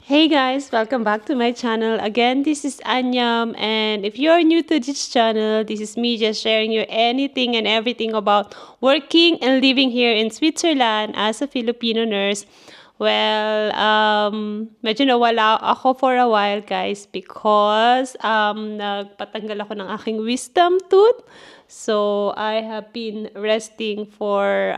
Hey guys, welcome back to my channel. Again, this is Anyam, and if you're new to this channel, this is me just sharing you anything and everything about working and living here in Switzerland as a Filipino nurse. Well, medyo nawala ako for a while guys because nagpatanggal ako ng aking wisdom tooth. So, I have been resting for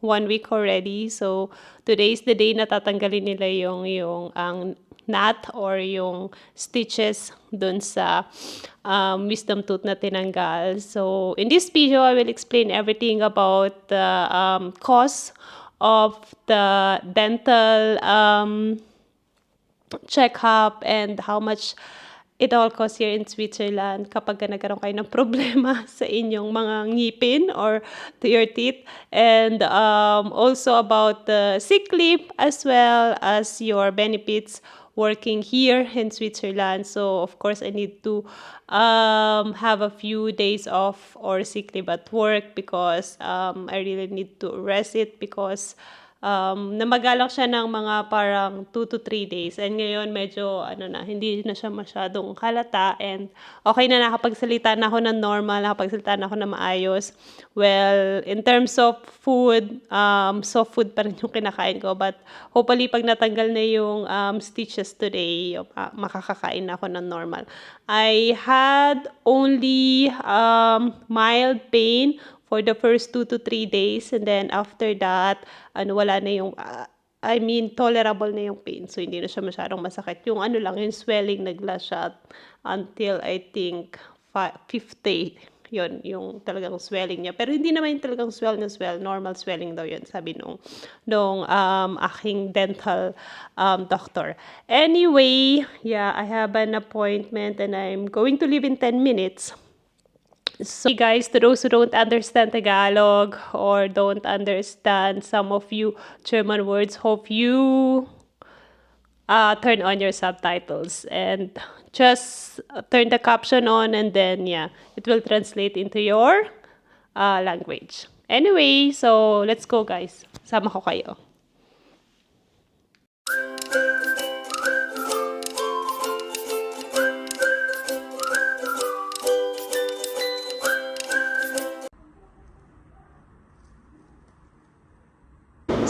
1 week already. So, today is the day na tatanggalin nila yung ang knot or yung stitches dun sa wisdom tooth na tinanggal. So, in this video, I will explain everything about the cause of the dental check-up and how much it all costs here in Switzerland kapag nagkaroon kayo ng problema sa inyong mga ngipin or to your teeth. And also about the sick leave as well as your benefits working here in Switzerland. So, of course, I need to have a few days off or sick leave at work because I really need to rest it because namagalang siya ng mga parang 2 to 3 days. And ngayon, medyo, hindi na siya masyadong halata. And okay na nakapagsalita na ako ng normal, nakapagsalita na ako ng maayos. Well, in terms of food, soft food pa rin yung kinakain ko. But hopefully, pag natanggal na yung stitches today, makakakain na ako ng normal. I had only mild pain for the first 2 to 3 days, and then after that, wala na yung, tolerable na yung pain. So, hindi na siya masyadong masakit. Yung yung swelling nag-last siya until I think 5th day. Yun, yung talagang swelling niya. Pero hindi naman yung talagang swell na swell. Normal swelling daw yun, sabi nung aking dental doctor. Anyway, yeah, I have an appointment and I'm going to leave in 10 minutes. So, guys, to those who don't understand Tagalog or don't understand some of you German words, hope you turn on your subtitles and just turn the caption on, and then, yeah, it will translate into your language. Anyway, so let's go, guys. Sama ko kayo.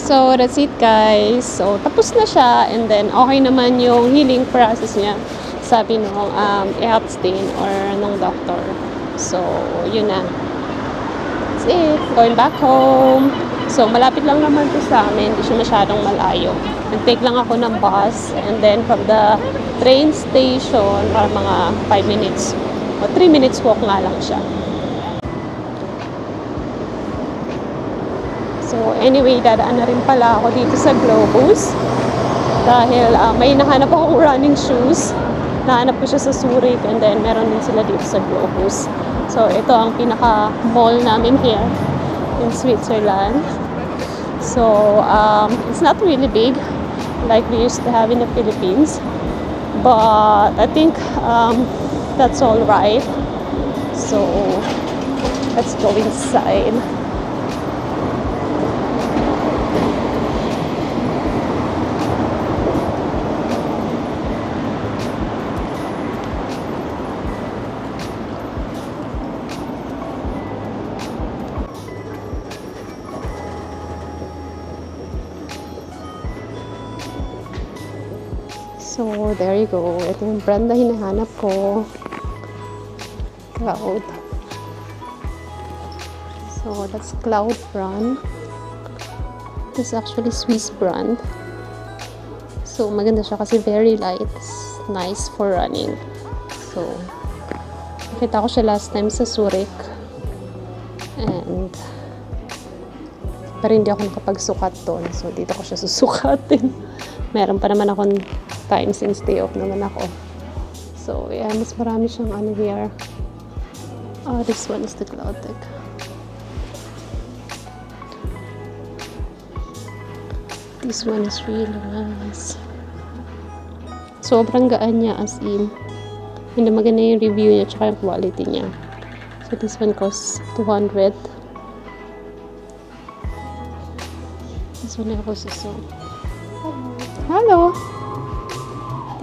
So, that's it guys. So, tapos na siya and then okay naman yung healing process niya, sabi nung Erbstin or nung doctor. So, yun na. That's it. Going back home. So, malapit lang naman to sa amin. Hindi siya masyadong malayo. Nag-take lang ako ng bus and then from the train station, para mga 5 minutes o 3 minutes walk nga lang siya. So, anyway, dadaan na rin pala ako dito sa Globus. Dahil may nahanap akong running shoes. Nahanap ko siya sa Zurich and then meron din sila dito sa Globus. So, ito ang pinaka-mall namin here in Switzerland. So, it's not really big like we used to have in the Philippines. But I think that's all right. So, let's go inside. So, there you go. Ito yung brand na hinahanap ko. Cloud. So, that's Cloud brand. This is actually Swiss brand. So, maganda siya kasi very light. It's nice for running. So, nakita ko siya last time sa Zurich. And, pero hindi ako nakapagsukat doon. So, dito ko siya susukatin. Meron pa naman akong time since day off naman ako. So, yeah, mas marami siyang here. This one is the Cloudtech. This one is really nice. Sobrang gaan niya as in. Hindi maganda yung review niya tsaka yung quality niya. So, this one costs 200. This one I also saw. Hello!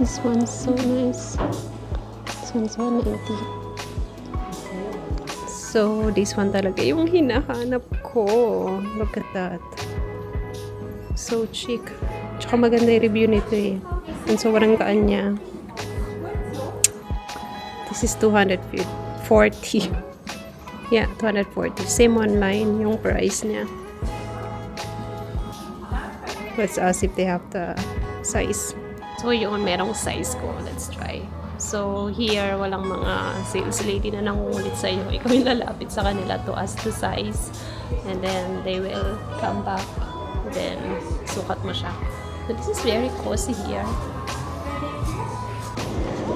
This one's so nice. This one's 190. So, this one talaga yung hinahanap ko. Look at that. So chic. Tsaka maganda yung review nito eh. And sobrang gaan niya. This is 240. Yeah, 240. Same online yung price niya. Let's ask if they have the size. So yun, merong size ko. Let's try. So here, walang mga sales lady na nangungulit sa'yo. Ikaw yung lalapit sa kanila to ask the size. And then they will come back. Then sukat mo siya. So this is very cozy here.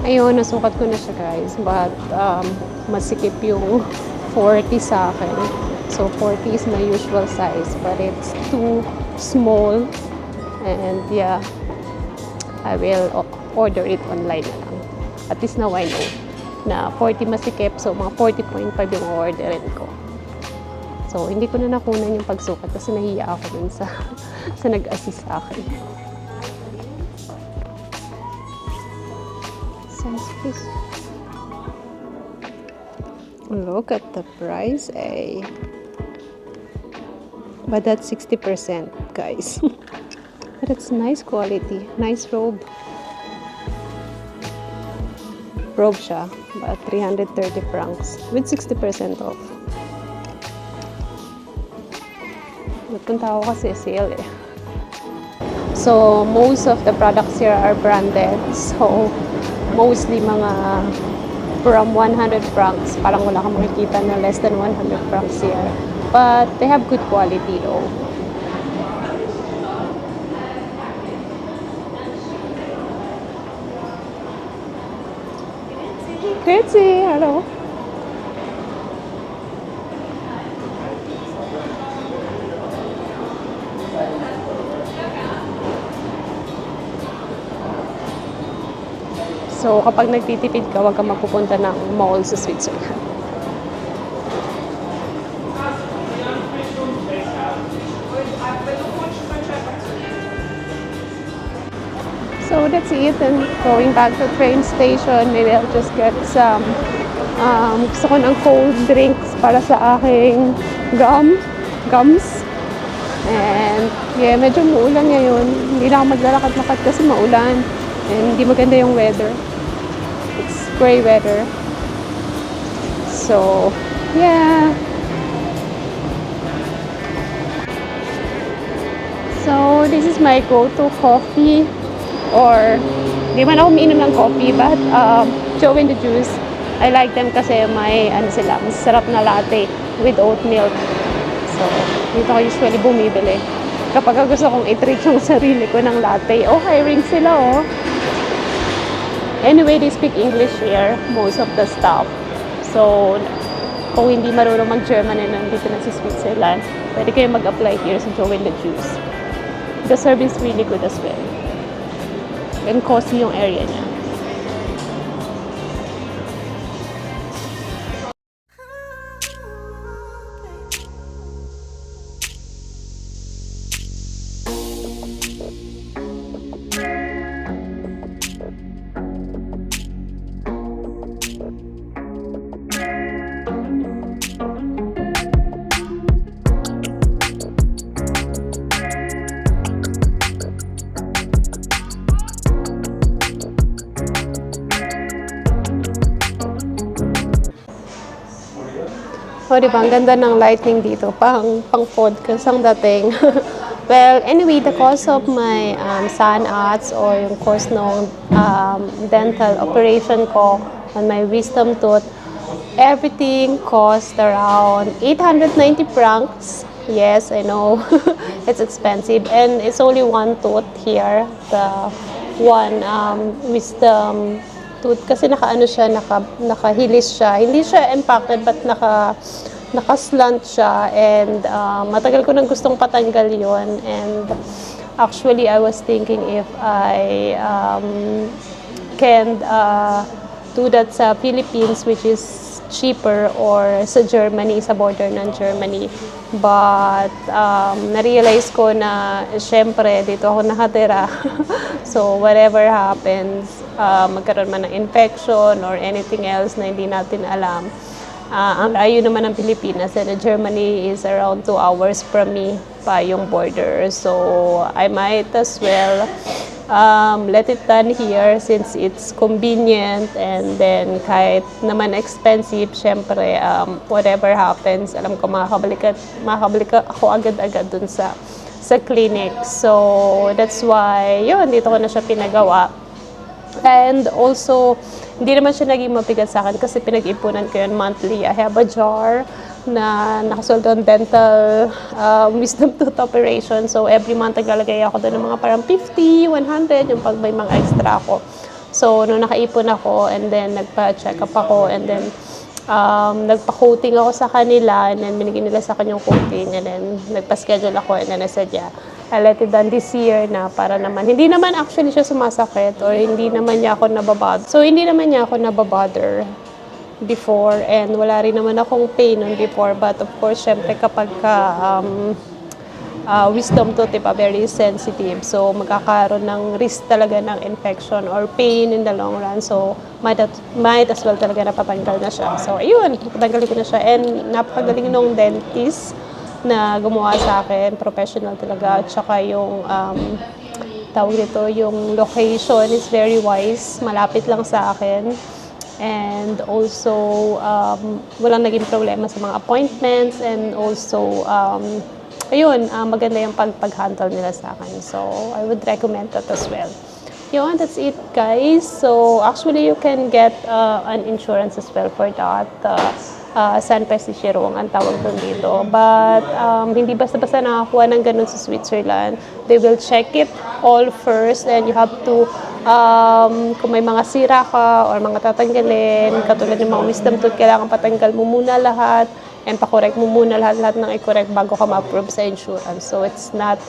Ayun, nasukat ko na siya guys. But masikip yung 40 sa akin. So 40 is my usual size. But it's too small. And yeah, I will order it online na lang. At least now I know na 40 masikip. So mga 40.5 yung orderin ko. So hindi ko na nakunan yung pagsukat kasi nahiya ako dun sa nag-assist sa akin. Size please. Look at the price, eh. But that's 60%, guys. But it's nice quality. Nice robe. Robe siya, but 330 francs with 60% off. Nagpunta ako kasi sale eh. So, most of the products here are branded. So, mostly mga from 100 francs. Parang wala kang makikita na less than 100 francs here. But they have good quality though. Grazie, hello. So, kapag nagtitipid ka, huwag kang mapupunta ng mall sa Switzerland. So, that's it. And going back to the train station, maybe I'll just get some gusto ko ng cold drinks para sa aking gums. And yeah, medyo maulan ngayon. Hindi na ako maglalakad-lakad kasi maulan. And hindi maganda yung weather. It's gray weather. So, yeah. So, this is my go-to coffee. Or, di man ako umiinom ng coffee, but Joe and the Juice, I like them kasi may, sila, masarap na latte with oat milk. So, dito ako usually bumibili. Kapag gusto kong i-treat yung sarili ko ng latte, hiring sila, Anyway, they speak English here, most of the staff. So, kung hindi marunong mag-German and nandito na si Switzerland, pwede kayo mag-apply here sa Joe and the Juice. The service is really good as well. And cozy yung area niya. Diba? Ang ganda ng lighting dito. Pang podcast ang dating. Well, anyway, the cost of my SANATS or yung cost ng dental operation ko on my wisdom tooth, everything cost around 890 francs. Yes, I know. It's expensive. And it's only one tooth here. The one wisdom tooth. Kasi nakahilis siya. Hindi siya impacted but naka-slant siya. And matagal ko nang gustong patanggal yon. And actually, I was thinking if I can do that sa Philippines, which is cheaper or sa Germany, sa border ng Germany. But na-realize ko na syempre dito ako nakatira. So whatever happens, magkaroon man ng infection or anything else na hindi natin alam. Ang layo naman ng Pilipinas and Germany is around 2 hours from me pa yung border. So I might as well let it done here since it's convenient, and then kahit naman expensive, syempre whatever happens, alam ko makakabalik ako agad-agad dun sa clinic. So that's why yun, dito ko na siya pinagawa. And also, hindi naman siya naging mabigat sa akin kasi pinag-ipunan ko yun monthly. I have a jar na nakasold on dental wisdom tooth operation. So, every month naglalagay ako doon ng mga parang 50, 100, yung pag may mga extra ako. So, nung nakaipon ako, and then nagpa-check up ako, and then nagpa-coating ako sa kanila, and then binigyan nila sa akin yung coating, and then nagpa-schedule ako, and then I said, yeah, I let it done this year na para naman. Hindi naman actually siya sumasakit or hindi naman niya ako nababother. So, hindi naman niya ako nababother before, and wala rin naman akong pain nun before. But of course, syempre kapag wisdom tooth, diba, very sensitive. So, magkakaroon ng risk talaga ng infection or pain in the long run. So, might as well talaga napatanggal na siya. So, ayun, napatanggal ko na siya. And napakagaling nung dentist na gumawa sa akin, professional talaga. At saka yung, tawag dito, yung location is very wise. Malapit lang sa akin. And also, walang naging problema sa mga appointments. And also, ayun, maganda yung pag-handle nila sa akin. So, I would recommend that as well. Yun, that's it, guys. So, actually, you can get an insurance as well for that. San Pesicirong ang tawag doon dito. But, hindi basta-basta nakakuha ng ganun sa Switzerland. They will check it all first, and you have to, kung may mga sira ka or mga tatanggalin, katulad ng mga wisdom tooth, kailangan patanggal mo muna lahat, and pa-correct mo muna lahat ng i-correct bago ka ma-approve sa insurance. So, it's not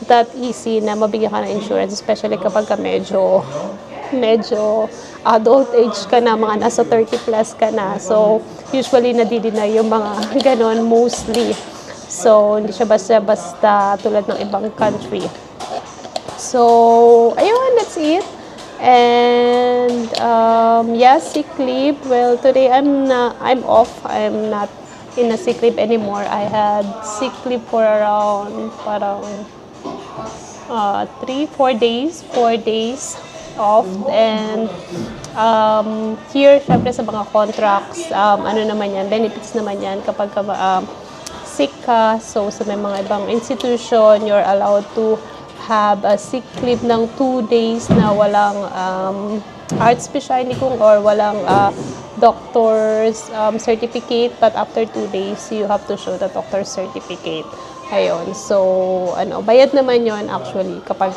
that easy na mabigyan ka ng insurance, especially kapag ka medyo adult age ka na, mga nasa 30 plus ka na. So, usually nadideny yung mga ganon mostly. So, hindi siya basta-basta tulad ng ibang country. So, ayun, that's it. And, yeah, sick leave. Well, today I'm off. I'm not in a sick leave anymore. I had sick leave for around parang 4 days off. And here, syempre sa mga contracts, ano naman yan, benefits naman yan kapag sick ka. So sa may mga ibang institution, you're allowed to have a sick leave ng 2 days na walang art specialty or walang doctor's certificate, but after 2 days, you have to show the doctor's certificate. Ayun. So, bayad naman yon actually kapag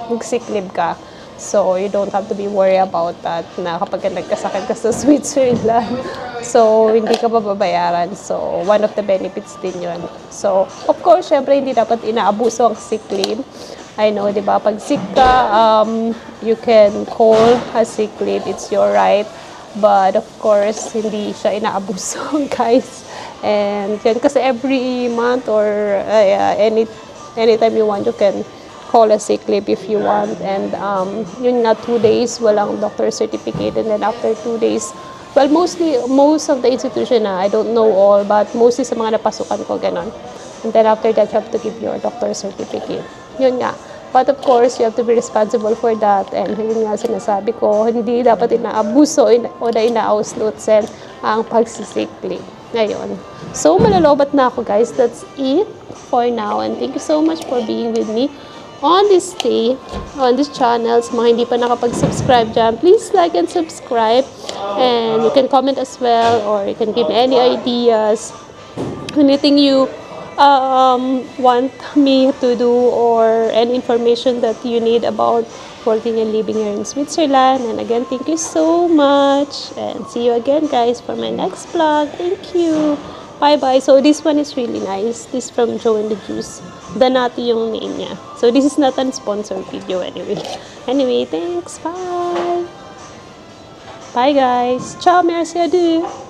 mag-sick leave ka. So, you don't have to be worried about that na kapag nagkasakit ka sa Switzerland. So, hindi ka babayaran. So, one of the benefits din yun. So, of course, syempre, hindi dapat inaabuso ang sick leave. I know, di ba? Pag sick ka, you can call a sick leave. It's your right. But, of course, hindi siya inaabuso, guys. And yan, kasi every month or anytime you want, you can call a sick leave if you want. And yun na 2 days, walang doctor certificate. And then after 2 days, well, most of the institution na, I don't know all, but mostly sa mga napasukan ko, ganon. And then after that, you have to give your doctor certificate. Yun nga. But of course, you have to be responsible for that. And yun nga sinasabi ko, hindi dapat inaabuso o na inaausnutsen ang pagsisick leave. Ngayon. So, malalobat na ako, guys. That's it for now. And thank you so much for being with me on this day, on this channel. Sa mga hindi pa nakapag-subscribe dyan, please like and subscribe. And you can comment as well, or you can give me any ideas, anything you want me to do, or any information that you need about working and living here in Switzerland. And again, thank you so much. And see you again, guys, for my next vlog. Thank you. Bye-bye. So, this one is really nice. This from Joe and the Juice. Danati yung name niya. So, this is not a sponsored video anyway. Anyway, thanks. Bye. Bye, guys. Ciao, merci, adieu.